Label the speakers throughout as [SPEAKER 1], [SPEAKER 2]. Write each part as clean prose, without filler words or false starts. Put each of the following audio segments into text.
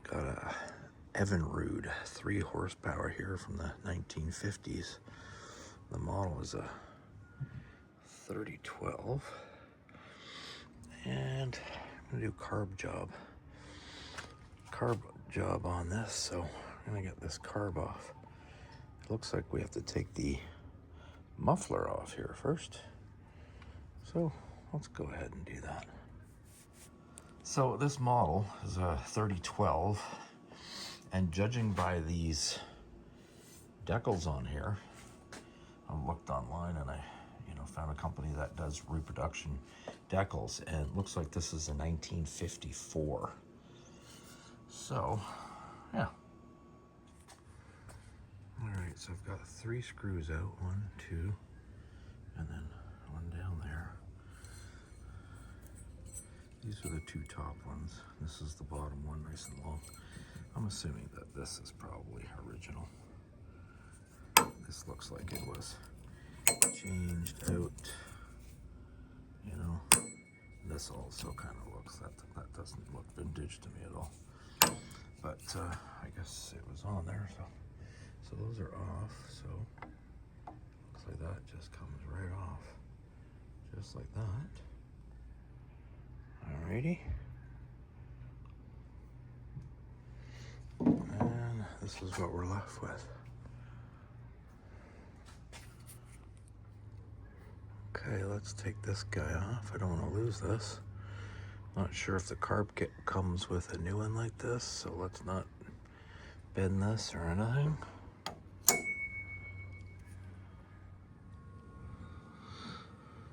[SPEAKER 1] Got a Evinrude 3 horsepower here from the 1950s. The model is a 3012. And I'm gonna do carb job on this, so I'm gonna get this carb off. It looks like we have to take the muffler off here first. So let's go ahead and do that. So this model is a 3012, and judging by these decals on here, I looked online and I found a company that does reproduction decals, and it looks like this is a 1954. So yeah. All right, so I've got 3 screws out, 1, 2, and then one down there. These are the 2 top ones. This is the bottom one, nice and long. I'm assuming that this is probably original. This looks like it was changed out, This also kind of looks, that doesn't look vintage to me at all. But I guess it was on there, so those are off. So looks like that just comes right off, just like that. Alrighty. And this is what we're left with. Okay, let's take this guy off. I don't want to lose this. Not sure if the carb kit comes with a new one like this, so let's not bend this or anything.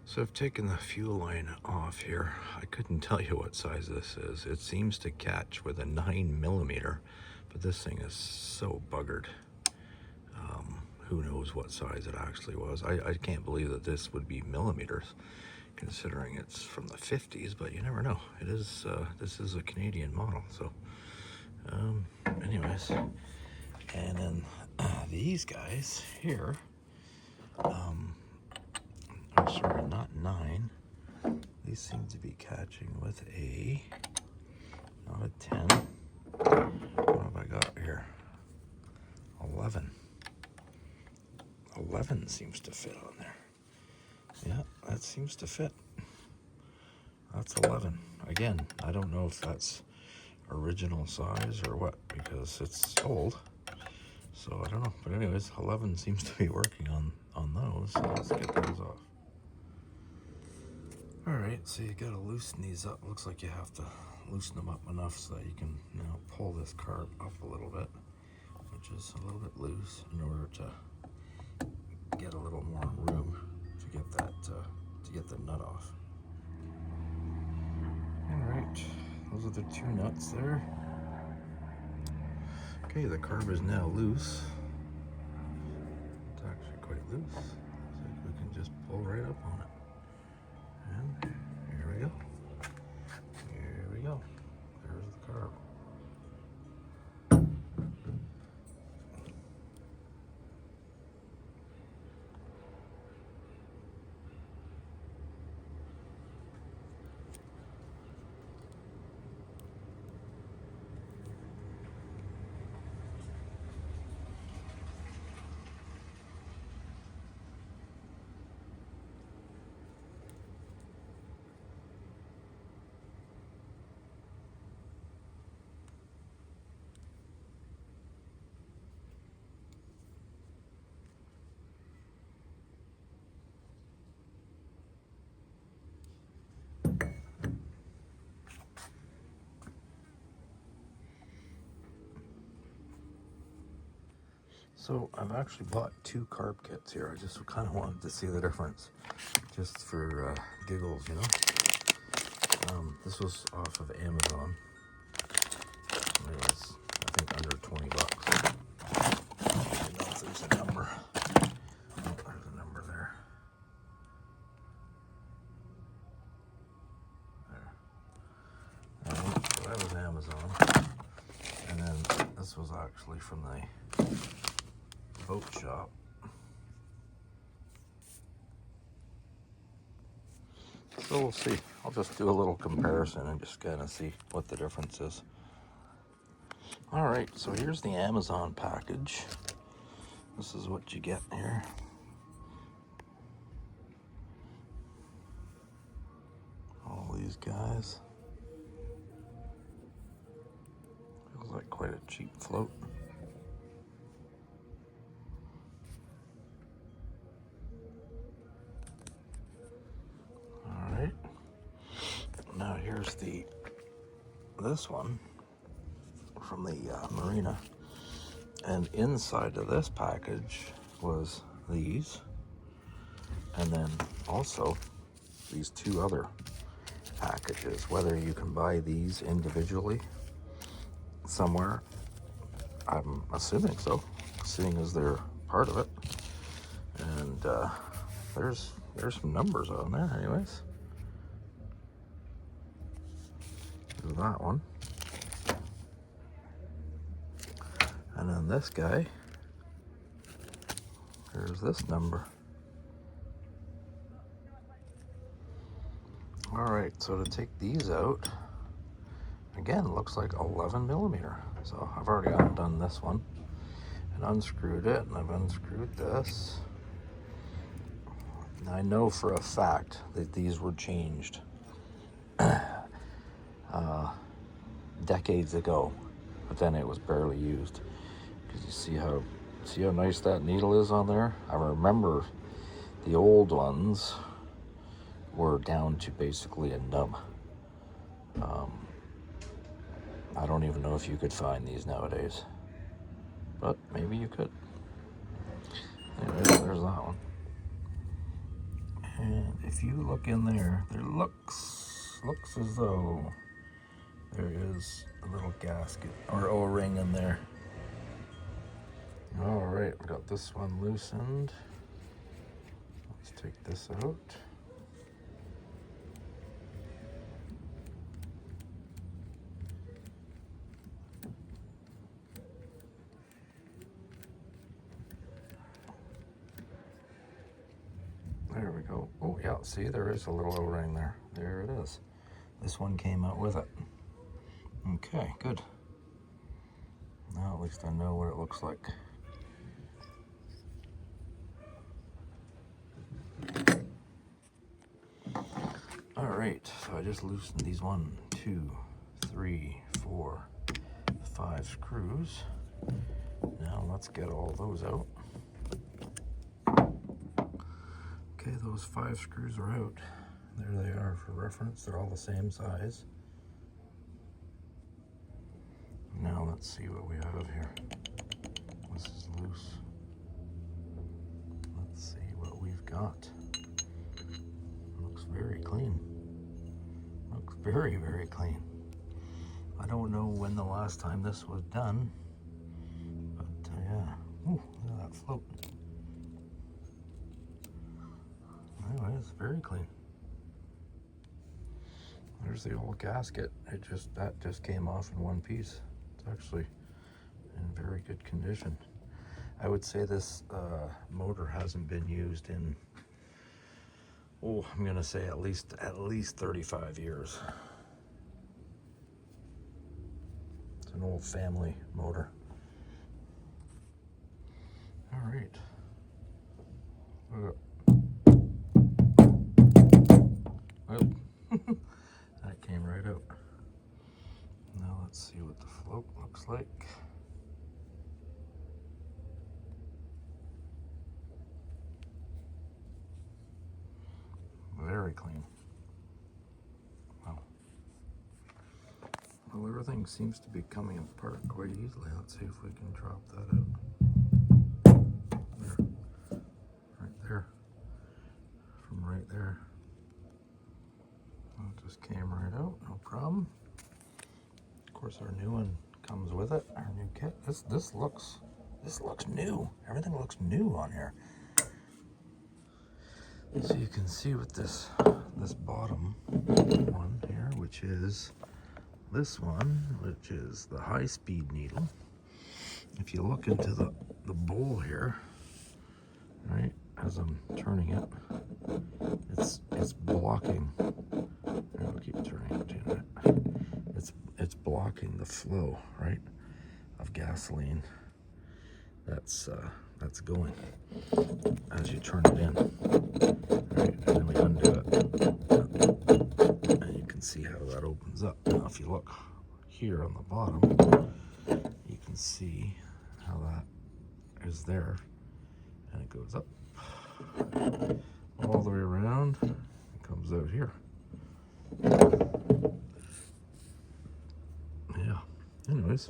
[SPEAKER 1] So I've taken the fuel line off here. I couldn't tell you what size this is. It seems to catch with a 9mm, but this thing is so buggered. Who knows what size it actually was. I can't believe that this would be millimeters, considering it's from the 50s, but you never know. It is, this is a Canadian model, so anyways. And then these guys here, I'm sorry, not 9. These seem to be catching with a, not a 10. What have I got here? 11. 11 seems to fit on there. Yeah, that seems to fit. That's 11. Again, I don't know if that's original size or what, because it's old. So I don't know. But anyways, 11 seems to be working on those. So let's get those off. All right, so you gotta loosen these up. Looks like you have to loosen them up enough so that you can now pull this carb up a little bit, which is a little bit loose, in order to get a little more room to get that to get the nut off. All right, those are the 2 nuts there. Okay, the carb is now loose. It's actually quite loose. Looks like we can just pull right up on it. And here we go. Here we go. There's the carb. So I've actually bought 2 carb kits here. I just kind of wanted to see the difference, just for giggles, This was off of Amazon. It was, I think, under $20. I don't know if there's a number. Oh, there's a number there. There. So that was Amazon. And then this was actually from the boat shop. So we'll see. I'll just do a little comparison and just kind of see what the difference is. All right, so here's the Amazon package. This is what you get here. All these guys. Feels like quite a cheap float. All right. Now here's this one from the marina. And inside of this package was these. And then also these two other packages. Whether you can buy these individually somewhere, I'm assuming so, seeing as they're part of it. And there's some numbers on there anyways. There's that one. And then this guy, there's this number. All right, so to take these out, again, looks like 11 millimeter. So I've already undone this one and unscrewed it, and I've unscrewed this. And I know for a fact that these were changed decades ago, but then it was barely used. Because you see how nice that needle is on there? I remember the old ones were down to basically a nub. I don't even know if you could find these nowadays, but maybe you could. Anyway, there's that one. And if you look in there, looks as though there is a little gasket or O-ring in there. All right, we got this one loosened. Let's take this out. There we go. Oh yeah, see, there is a little O-ring there. There it is. This one came out with it. Okay, good. Now at least I know what it looks like. All right, so I just loosened these 1, 2, 3, 4, 5 screws. Now let's get all those out. Okay, those 5 screws are out. There they are for reference. They're all the same size. Now let's see what we have here. This is loose. Let's see what we've got. Looks very clean. Looks very, very clean. I don't know when the last time this was done, but yeah. Ooh, look at that float. Anyway, it's very clean. There's the old gasket. That just came off in one piece. It's actually in very good condition. I would say this motor hasn't been used in, I'm gonna say at least 35 years. It's an old family motor. All right. That came right out. Now let's see what the float looks like. Very clean. Wow. Well, everything seems to be coming apart quite easily. Let's see if we can drop that out. There. Right there. From right there. It just came right out, no problem. Of course, our new one comes with it, our new kit. This looks new. Everything looks new on here. So you can see with this bottom one here, which is this one, which is the high-speed needle. If you look into the bowl here, right, as I'm turning it, it's blocking. I'll keep turning it. It's blocking the flow, right? of gasoline that's going as you turn it in. All right, and then we undo it, and you can see how that opens up. Now, if you look here on the bottom, you can see how that is there, and it goes up all the way around and comes out here. Yeah, anyways,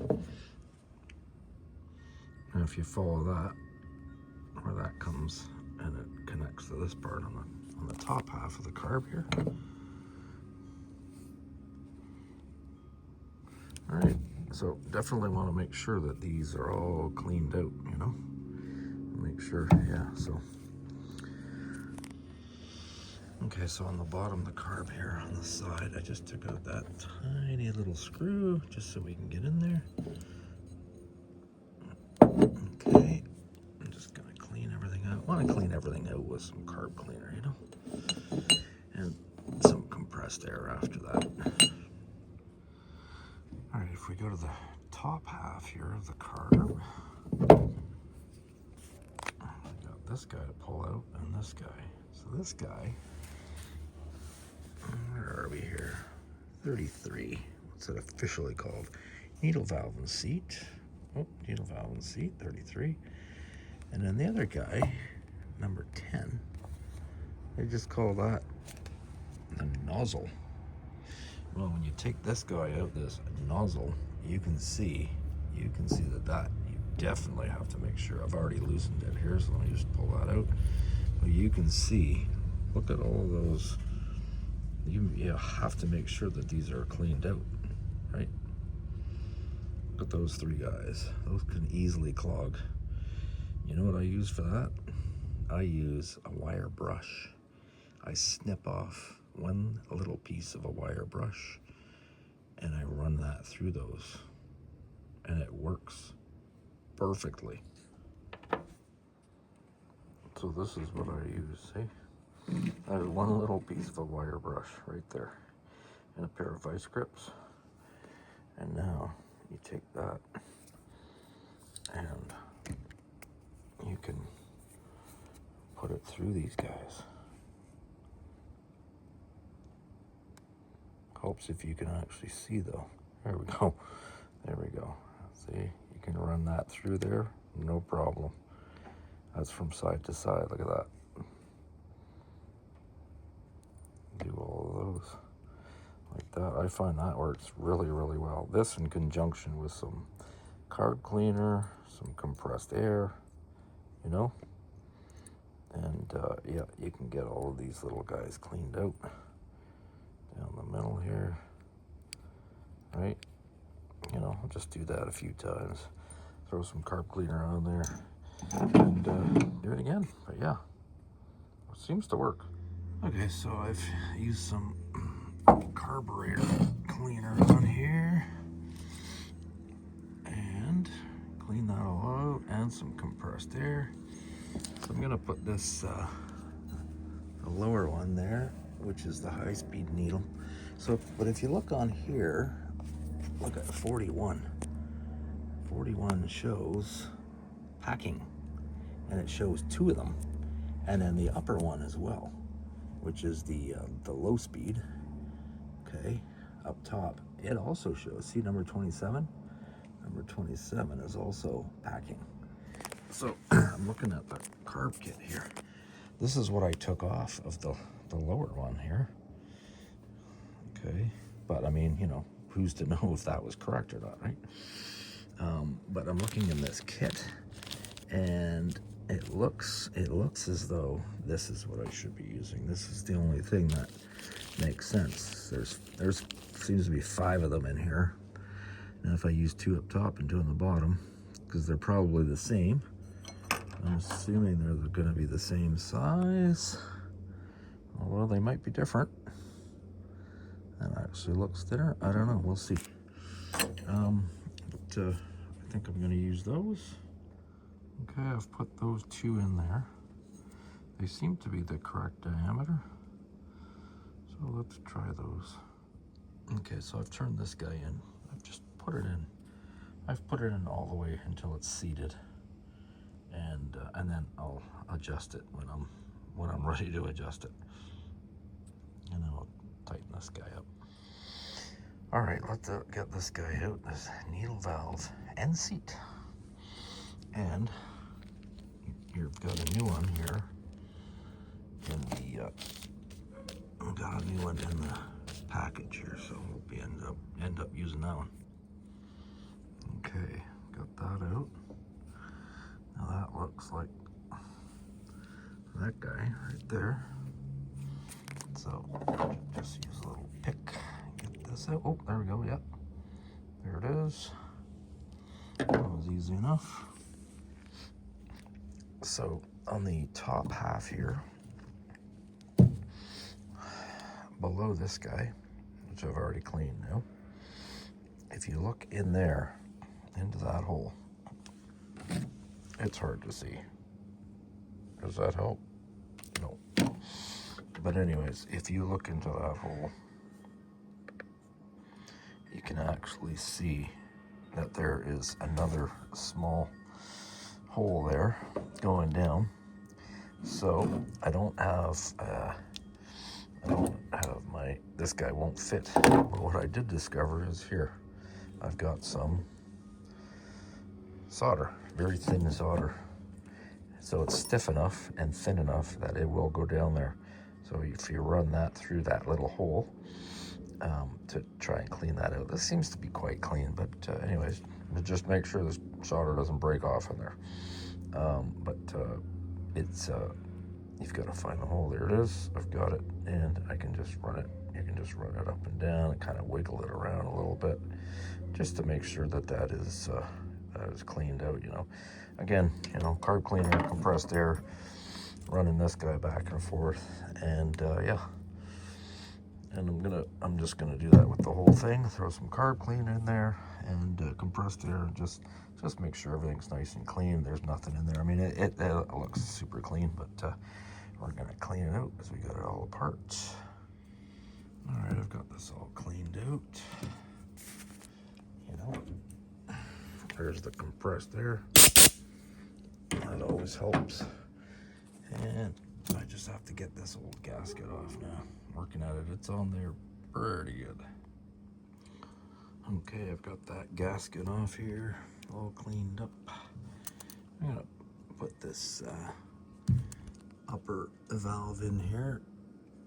[SPEAKER 1] now if you follow that, where that comes and it connects to this part on the top half of the carb here. All right, so definitely want to make sure that these are all cleaned out, you know, make sure, yeah, so. Okay, so on the bottom of the carb here on the side, I just took out that tiny little screw just so we can get in there. Okay, I'm just gonna clean everything out. I want to clean everything out with some carb cleaner, you know, and some compressed air after that. All right, if we go to the top half here of the carb, I got this guy to pull out and this guy. So this guy, where are we here? 33. What's it officially called? Needle valve and seat. Oh, needle valve and seat, 33. And then the other guy, number 10, they just call that the nozzle. Well, when you take this guy out, this nozzle, you can see that you definitely have to make sure. I've already loosened it here, so let me just pull that out. But you can see, look at all those. You have to make sure that these are cleaned out, right? Look at those three guys. Those can easily clog. You know what I use for that? I use a wire brush. I snip off one little piece of a wire brush and I run that through those, and it works perfectly. So this is what I use, see? That is one little piece of a wire brush right there and a pair of vice grips. And now you take that and you can put it through these guys. Helps if you can actually see though. There we go. There we go. See, you can run that through there, no problem. That's from side to side. Look at that. Do all of those like that. I find that works really, really well. This in conjunction with some carb cleaner, some compressed air, you know, and yeah, you can get all of these little guys cleaned out down the middle here, right? You know, I'll just do that a few times. Throw some carb cleaner on there and do it again. But yeah, it seems to work. Okay, so I've used some carburetor cleaner on here and clean that all out, and some compressed air. So I'm gonna put this the lower one there, which is the high-speed needle. So, but if you look on here, look at 41. 41 shows packing, and it shows two of them, and then the upper one as well, which is the low speed. Okay, up top, it also shows. See number 27? Number 27 is also packing. So I'm looking at the carb kit here. This is what I took off of the lower one here. Okay, but I mean, you know, who's to know if that was correct or not, right? But I'm looking in this kit, and it looks as though this is what I should be using. This is the only thing that makes sense. There's seems to be 5 of them in here. Now if I use 2 up top and 2 on the bottom, because they're probably the same, I'm assuming they're going to be the same size, although they might be different. That actually looks thinner. I don't know. We'll see. But I think I'm going to use those. Okay, I've put those 2 in there. They seem to be the correct diameter. So let's try those. Okay, so I've turned this guy in. I've just put it in I've put it in all the way until it's seated, and then I'll adjust it when I'm ready to adjust it, and then I'll tighten this guy up. All right, let's get this guy out. This needle valve and seat, and you've got a new one here in the. I've got a new one in the package here, so we'll be end up using that one. Okay, got that out. Now that looks like that guy right there. So just use a little pick, get this out. Oh, there we go, yep. There it is. That was easy enough. So on the top half here, below this guy, which I've already cleaned now, if you look in there, into that hole, it's hard to see. Does that help? No. But anyways, if you look into that hole, you can actually see that there is another small hole there going down. So I don't have my, this guy won't fit. But what I did discover is here, I've got some solder, very thin solder. So it's stiff enough and thin enough that it will go down there. So if you run that through that little hole to try and clean that out. This seems to be quite clean, but anyways, just make sure this solder doesn't break off in there. It's, you've got to find the hole. There it is. I've got it, and I can just run it. You can just run it up and down and kind of wiggle it around a little bit just to make sure that that is cleaned out, you know. Again, you know, carb cleaner, compressed air, running this guy back and forth, and yeah. And I'm just gonna do that with the whole thing. Throw some carb cleaner in there and compressed air, and just make sure everything's nice and clean. There's nothing in there. I mean, it looks super clean, but we're gonna clean it out because we got it all apart. All right, I've got this all cleaned out. You know, there's the compressed air. That always helps. And I just have to get this old gasket off now. Working at it, it's on there pretty good. Okay, I've got that gasket off here, all cleaned up. I'm gonna put this upper valve in here,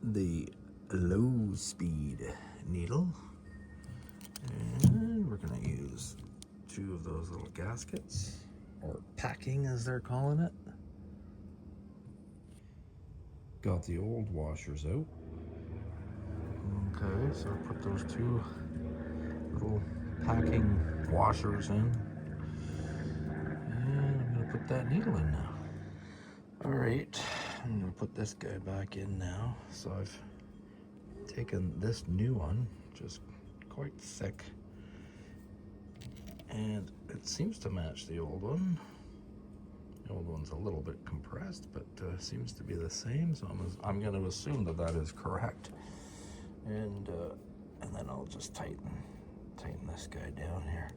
[SPEAKER 1] the low speed needle, and we're gonna use 2 of those little gaskets, or packing as they're calling it. Got the old washers out. Okay, so put those 2 little packing washers in, and I'm gonna put that needle in now. All right, I'm gonna put this guy back in now. So I've taken this new one, just quite thick, and it seems to match the old one. The old one's a little bit compressed, but seems to be the same, so I'm going to assume that that is correct. And then I'll just tighten this guy down here,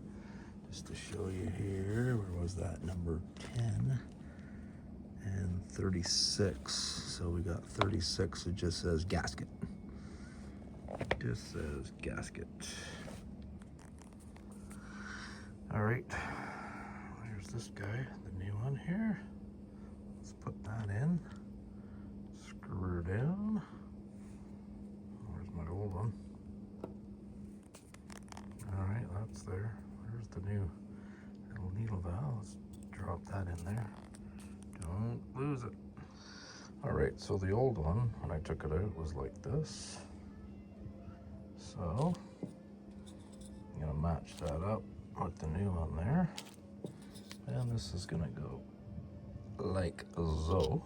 [SPEAKER 1] just to show you here. Where was that? Number 10 and 36. So we got 36. It just says gasket. Just says gasket. All right. There's this guy, the new one here. Let's put that in. Screw her down. Where's my old one? All right, that's there. There's the new little needle valve. Let's drop that in there. Don't lose it. All right, so the old one, when I took it out, was like this. So I'm gonna match that up with the new one there. And this is gonna go like so.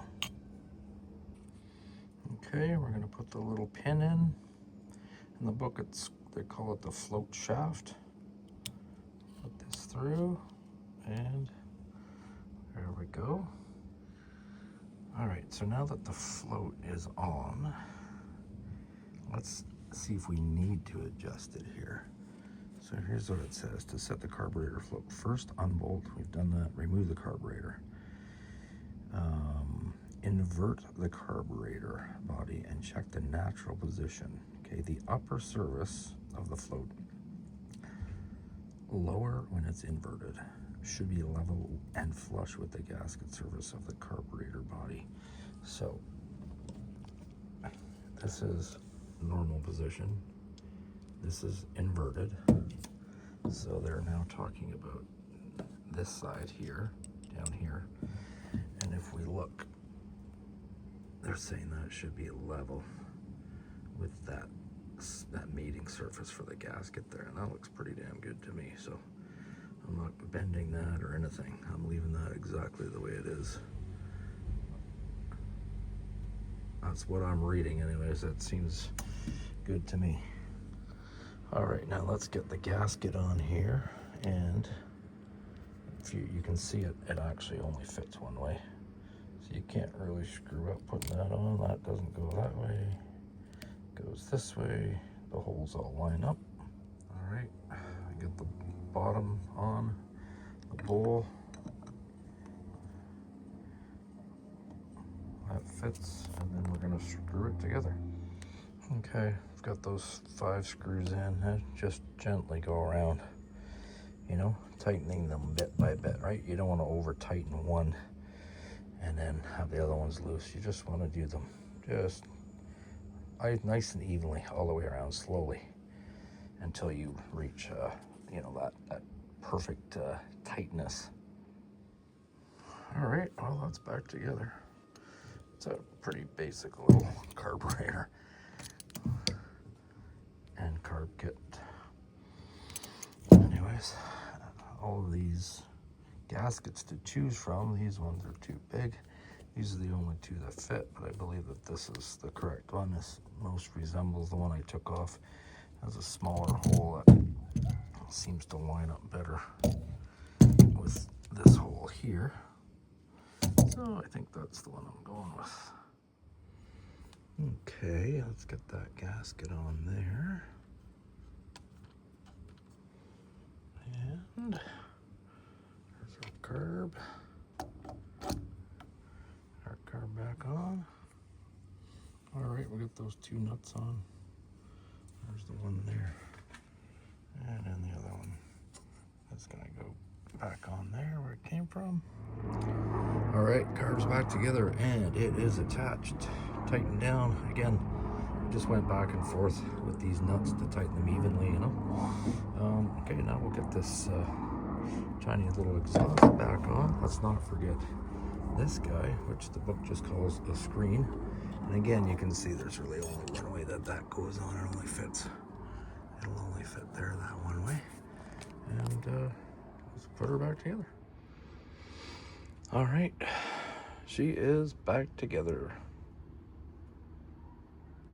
[SPEAKER 1] Okay, we're gonna put the little pin in. In the book, they call it the float shaft. Put this through, and there we go. All right, so now that the float is on, let's see if we need to adjust it here. So here's what it says. To set the carburetor float, first unbolt, we've done that, remove the carburetor. Invert the carburetor body and check the natural position. Okay, the upper surface of the float, lower when it's inverted, should be level and flush with the gasket surface of the carburetor body. So this is normal position. This is inverted. So they're now talking about this side here, down here. And if we look, they're saying that it should be level with that mating surface for the gasket there. And that looks pretty damn good to me. So I'm not bending that or anything. I'm leaving that exactly the way it is. That's what I'm reading anyways. That seems good to me. All right, now let's get the gasket on here. And if you can see it actually only fits one way. So you can't really screw up putting that on. That doesn't go that way. It goes this way. The holes all line up. All right, I get the bottom on the bowl. That fits, and then we're gonna screw it together. Okay, I've got those 5 screws in. And just gently go around, you know, tightening them bit by bit, right? You don't want to over tighten one and then have the other ones loose. You just want to do them just nice and evenly all the way around, slowly, until you reach, you know, that perfect tightness. All right, well, that's back together. It's a pretty basic little carburetor and carb kit. Anyways, all of these gaskets to choose from. These ones are too big. These are the only 2 that fit, but I believe that this is the correct one. This most resembles the one I took off. It has a smaller hole that seems to line up better with this hole here. So I think that's the one I'm going with. Okay, let's get that gasket on there. And there's our carb. Our carb back on. All right, we got those 2 nuts on. There's the one there. And then the other one. That's gonna go back on there where it came from. All right, carb's back together and it is attached. Tightened down. Again, just went back and forth with these nuts to tighten them evenly, you know. Okay, now we'll get this tiny little exhaust back on. Let's not forget this guy, which the book just calls a screen. And again, you can see there's really only one way that goes on. It only fits. It'll only fit there that one way. And let's put her back together. All right, she is back together.